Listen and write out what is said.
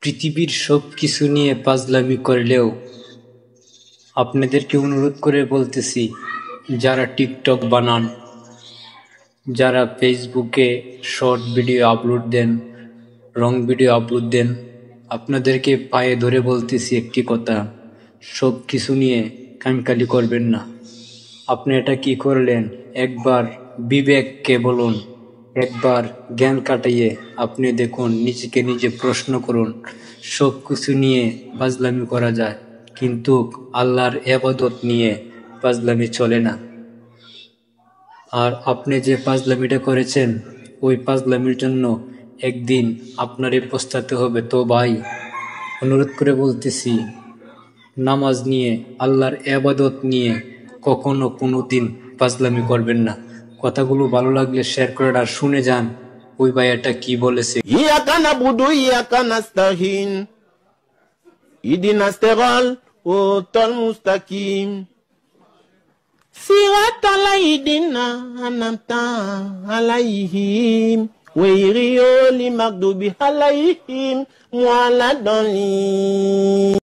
পৃথিবীর সব কিছু নিয়ে ফাজলামি করলেও আপনাদেরকে অনুরোধ করে বলতেছি, যারা টিকটক বানান, যারা ফেসবুকে শর্ট ভিডিও আপলোড দেন, রং ভিডিও আপলোড দেন, আপনাদেরকে পায়ে ধরে বলতেছি একটি কথা, সব কিছু নিয়ে কানকালি করবেন না। আপনি এটা কি করলেন? একবার বিবেককে বলুন, একবার জ্ঞান কাটাইয়ে আপনি দেখুন, নিজেকে নিজে প্রশ্ন করুন। সব কিছু নিয়ে ফাজলামি করা যায়, কিন্তু আল্লাহর ইবাদত নিয়ে ফাজলামি চলে না। আর আপনি যে ফাজলামিটা করেছেন, ওই ফাজলামির জন্য একদিন আপনারই পস্তাতে হবে। তো ভাই, অনুরোধ করে বলতেছি, নামাজ নিয়ে, আল্লাহর ইবাদত নিয়ে কখনো কোনোদিন ফাজলামি করবেন না। কথাগুলো ভালো লাগলে শেয়ার করে আর শুনে যান ওই ভাইয়াটা কি বলেছে। ইয়াকা নাবুদু ইয়াকা নাস্তাহিন ইহদিনাস সিরাতাল মুস্তাকিম সিরাতাল লাযিনা আন'আমতা আলাইহিম গায়রিল মাগদুবি আলাইহিম ওয়ালাদ-দাল্লিন।